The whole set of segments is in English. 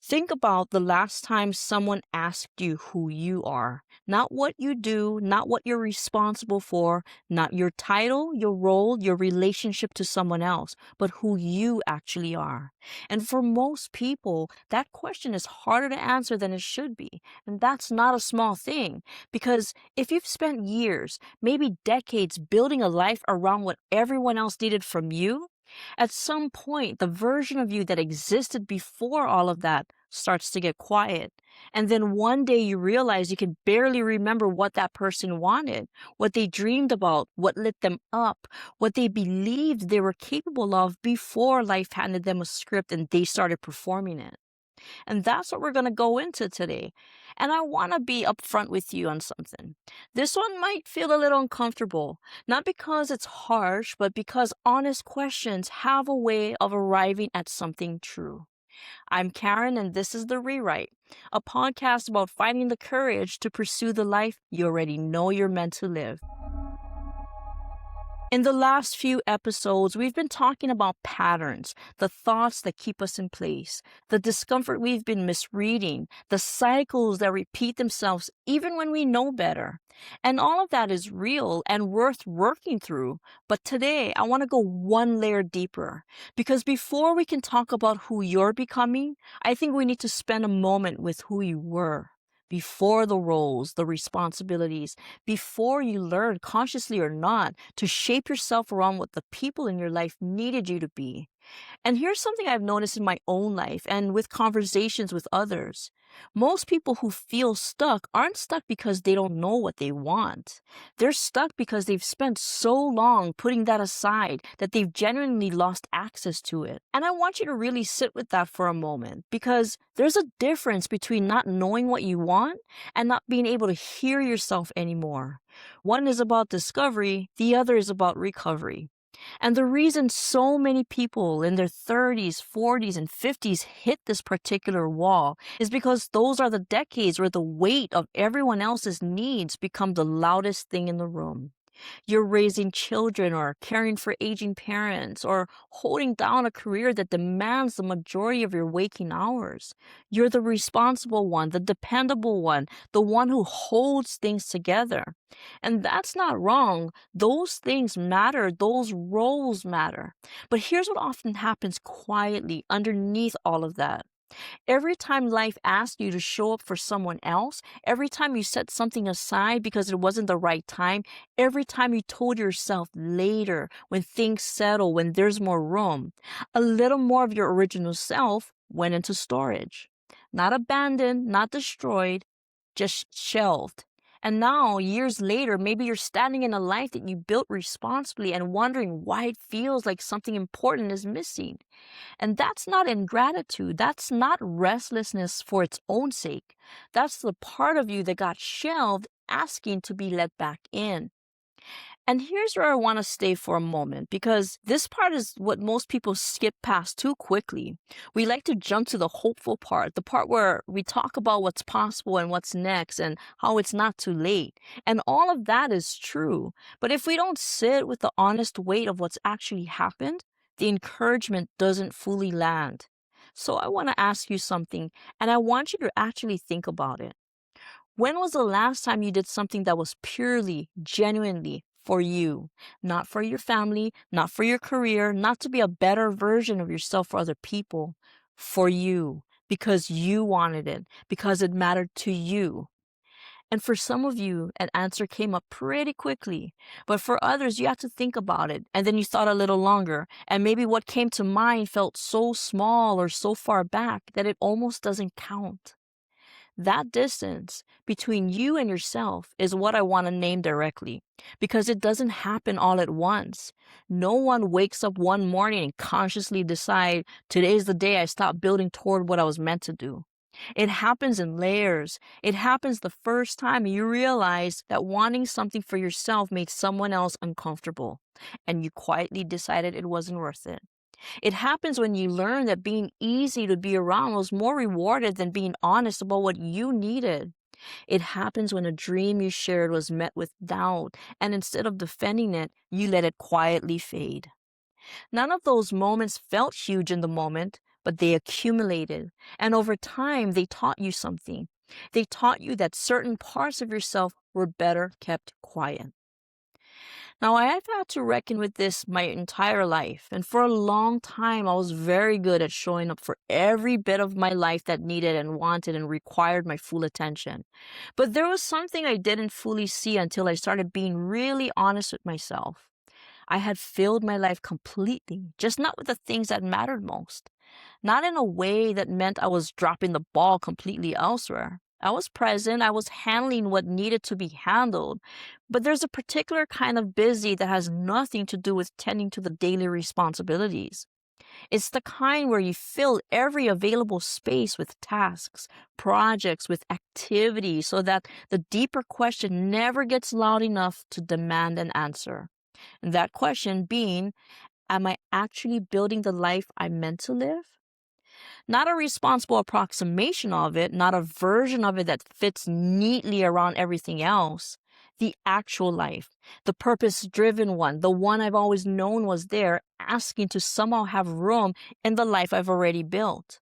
Think about the last time someone asked you who you are. Not what you do, not what you're responsible for, not your title, your role, your relationship to someone else, but who you actually are. And for most people, that question is harder to answer than it should be. And that's not a small thing, because if you've spent years, maybe decades, building a life around what everyone else needed from you, at some point, the version of you that existed before all of that starts to get quiet. And then one day you realize you can barely remember what that person wanted, what they dreamed about, what lit them up, what they believed they were capable of before life handed them a script and they started performing it. And that's what we're going to go into today. And I want to be upfront with you on something. This one might feel a little uncomfortable, not because it's harsh, but because honest questions have a way of arriving at something true. I'm Caren, and this is The Rewrite, a podcast about finding the courage to pursue the life you already know you're meant to live. In the last few episodes, we've been talking about patterns, the thoughts that keep us in place, the discomfort we've been misreading, the cycles that repeat themselves even when we know better. And all of that is real and worth working through. But today, I want to go one layer deeper. Because before we can talk about who you're becoming, I think we need to spend a moment with who you were. Before the roles, the responsibilities, before you learn, consciously or not, to shape yourself around what the people in your life needed you to be. And here's something I've noticed in my own life and with conversations with others. Most people who feel stuck aren't stuck because they don't know what they want. They're stuck because they've spent so long putting that aside that they've genuinely lost access to it. And I want you to really sit with that for a moment, because there's a difference between not knowing what you want and not being able to hear yourself anymore. One is about discovery, the other is about recovery. And the reason so many people in their 30s, 40s, and 50s hit this particular wall is because those are the decades where the weight of everyone else's needs become the loudest thing in the room. You're raising children or caring for aging parents or holding down a career that demands the majority of your waking hours. You're the responsible one, the dependable one, the one who holds things together. And that's not wrong. Those things matter. Those roles matter. But here's what often happens quietly underneath all of that. Every time life asks you to show up for someone else, every time you set something aside because it wasn't the right time, every time you told yourself later, when things settle, when there's more room, a little more of your original self went into storage. Not abandoned, not destroyed, just shelved. And now, years later, maybe you're standing in a life that you built responsibly and wondering why it feels like something important is missing. And that's not ingratitude. That's not restlessness for its own sake. That's the part of you that got shelved asking to be let back in. And here's where I want to stay for a moment, because this part is what most people skip past too quickly. We like to jump to the hopeful part, the part where we talk about what's possible and what's next and how it's not too late. And all of that is true. But if we don't sit with the honest weight of what's actually happened, the encouragement doesn't fully land. So I want to ask you something, and I want you to actually think about it. When was the last time you did something that was purely, genuinely for you? Not for your family, not for your career, not to be a better version of yourself for other people. For you, because you wanted it, because it mattered to you. And for some of you, an answer came up pretty quickly. But for others, you had to think about it. And then you thought a little longer. And maybe what came to mind felt so small or so far back that it almost doesn't count. That distance between you and yourself is what I want to name directly, because it doesn't happen all at once. No one wakes up one morning and consciously decide, today's the day I stop building toward what I was meant to do. It happens in layers. It happens the first time you realize that wanting something for yourself made someone else uncomfortable, and you quietly decided it wasn't worth it. It happens when you learn that being easy to be around was more rewarded than being honest about what you needed. It happens when a dream you shared was met with doubt, and instead of defending it, you let it quietly fade. None of those moments felt huge in the moment, but they accumulated. And over time, they taught you something. They taught you that certain parts of yourself were better kept quiet. Now, I have had to reckon with this my entire life, and for a long time, I was very good at showing up for every bit of my life that needed and wanted and required my full attention. But there was something I didn't fully see until I started being really honest with myself. I had filled my life completely, just not with the things that mattered most. Not in a way that meant I was dropping the ball completely elsewhere. I was present, I was handling what needed to be handled. But there's a particular kind of busy that has nothing to do with tending to the daily responsibilities. It's the kind where you fill every available space with tasks, projects, with activities, so that the deeper question never gets loud enough to demand an answer. And that question being, am I actually building the life I'm meant to live? Not a responsible approximation of it, not a version of it that fits neatly around everything else. The actual life, the purpose driven one, the one I've always known was there, asking to somehow have room in the life I've already built.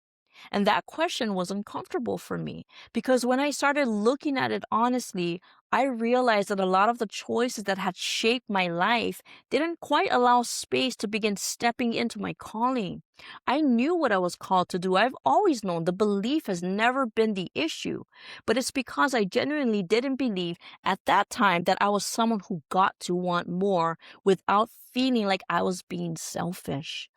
And that question was uncomfortable for me because when I started looking at it honestly, I realized that a lot of the choices that had shaped my life didn't quite allow space to begin stepping into my calling. I knew what I was called to do. I've always known the belief has never been the issue, but it's because I genuinely didn't believe at that time that I was someone who got to want more without feeling like I was being selfish.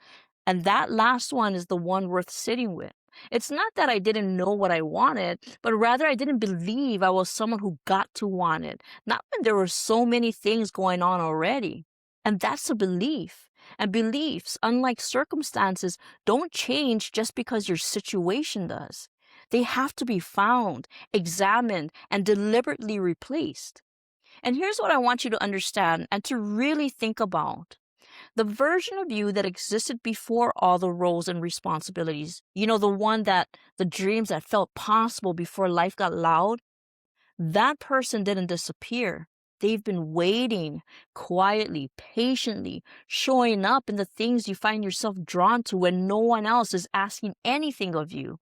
And that last one is the one worth sitting with. It's not that I didn't know what I wanted, but rather I didn't believe I was someone who got to want it, not when there were so many things going on already. And that's a belief. And beliefs, unlike circumstances, don't change just because your situation does. They have to be found, examined, and deliberately replaced. And here's what I want you to understand and to really think about. The version of you that existed before all the roles and responsibilities, the one the dreams that felt possible before life got loud, that person didn't disappear. They've been waiting quietly, patiently, showing up in the things you find yourself drawn to when no one else is asking anything of you,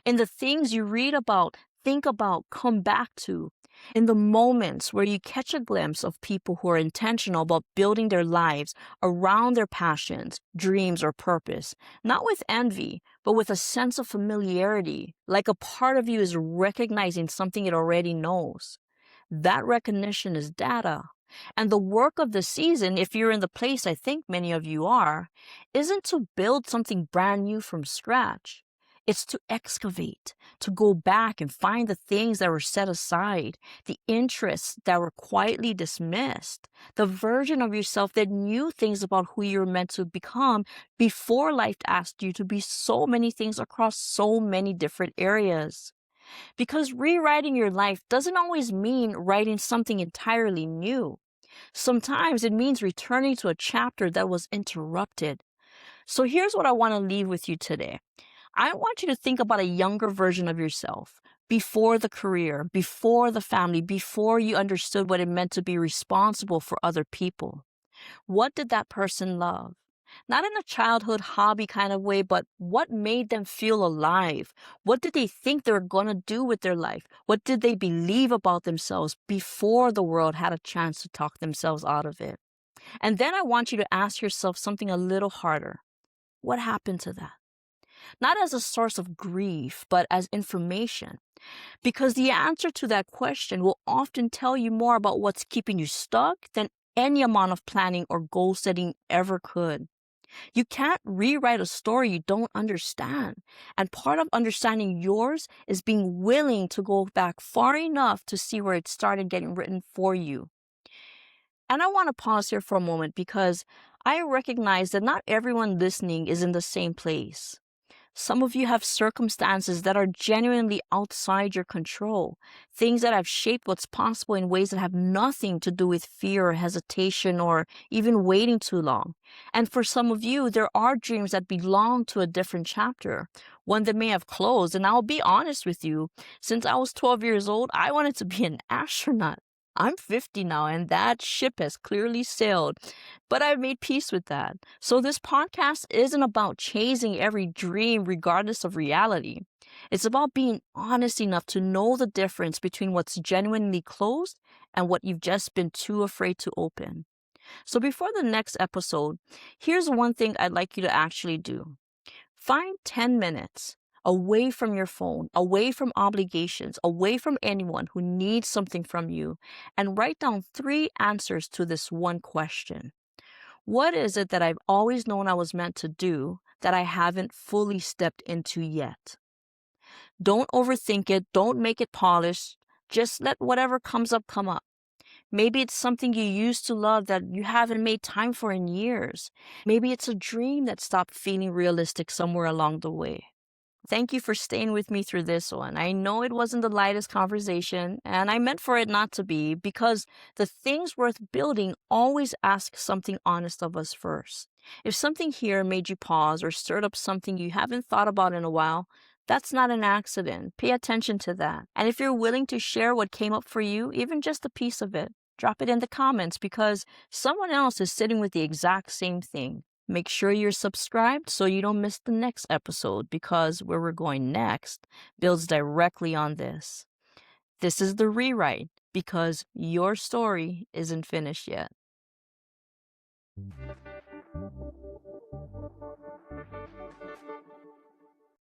in the things you read about, think about, come back to, in the moments where you catch a glimpse of people who are intentional about building their lives around their passions, dreams, or purpose, not with envy, but with a sense of familiarity, like a part of you is recognizing something it already knows. That recognition is data. And the work of the season, if you're in the place I think many of you are, isn't to build something brand new from scratch. It's to excavate, to go back and find the things that were set aside, the interests that were quietly dismissed, the version of yourself that knew things about who you're meant to become before life asked you to be so many things across so many different areas. Because rewriting your life doesn't always mean writing something entirely new. Sometimes it means returning to a chapter that was interrupted. So here's what I want to leave with you today. I want you to think about a younger version of yourself, before the career, before the family, before you understood what it meant to be responsible for other people. What did that person love? Not in a childhood hobby kind of way, but what made them feel alive? What did they think they were going to do with their life? What did they believe about themselves before the world had a chance to talk themselves out of it? And then I want you to ask yourself something a little harder. What happened to that? Not as a source of grief, but as information. Because the answer to that question will often tell you more about what's keeping you stuck than any amount of planning or goal setting ever could. You can't rewrite a story you don't understand. And part of understanding yours is being willing to go back far enough to see where it started getting written for you. And I want to pause here for a moment because I recognize that not everyone listening is in the same place. Some of you have circumstances that are genuinely outside your control, things that have shaped what's possible in ways that have nothing to do with fear or hesitation or even waiting too long. And for some of you, there are dreams that belong to a different chapter, one that may have closed. And I'll be honest with you, since I was 12 years old, I wanted to be an astronaut. I'm 50 now, and that ship has clearly sailed, but I've made peace with that. So, this podcast isn't about chasing every dream regardless of reality. It's about being honest enough to know the difference between what's genuinely closed and what you've just been too afraid to open. So, before the next episode, here's one thing I'd like you to actually do. Find 10 minutes away from your phone, away from obligations, away from anyone who needs something from you, and write down 3 answers to this one question. What is it that I've always known I was meant to do that I haven't fully stepped into yet? Don't overthink it, don't make it polished. Just let whatever comes up come up. Maybe it's something you used to love that you haven't made time for in years. Maybe it's a dream that stopped feeling realistic somewhere along the way. Thank you for staying with me through this one. I know it wasn't the lightest conversation, and I meant for it not to be because the things worth building always ask something honest of us first. If something here made you pause or stirred up something you haven't thought about in a while, that's not an accident. Pay attention to that. And if you're willing to share what came up for you, even just a piece of it, drop it in the comments because someone else is sitting with the exact same thing. Make sure you're subscribed so you don't miss the next episode because where we're going next builds directly on this. This is the rewrite because your story isn't finished yet.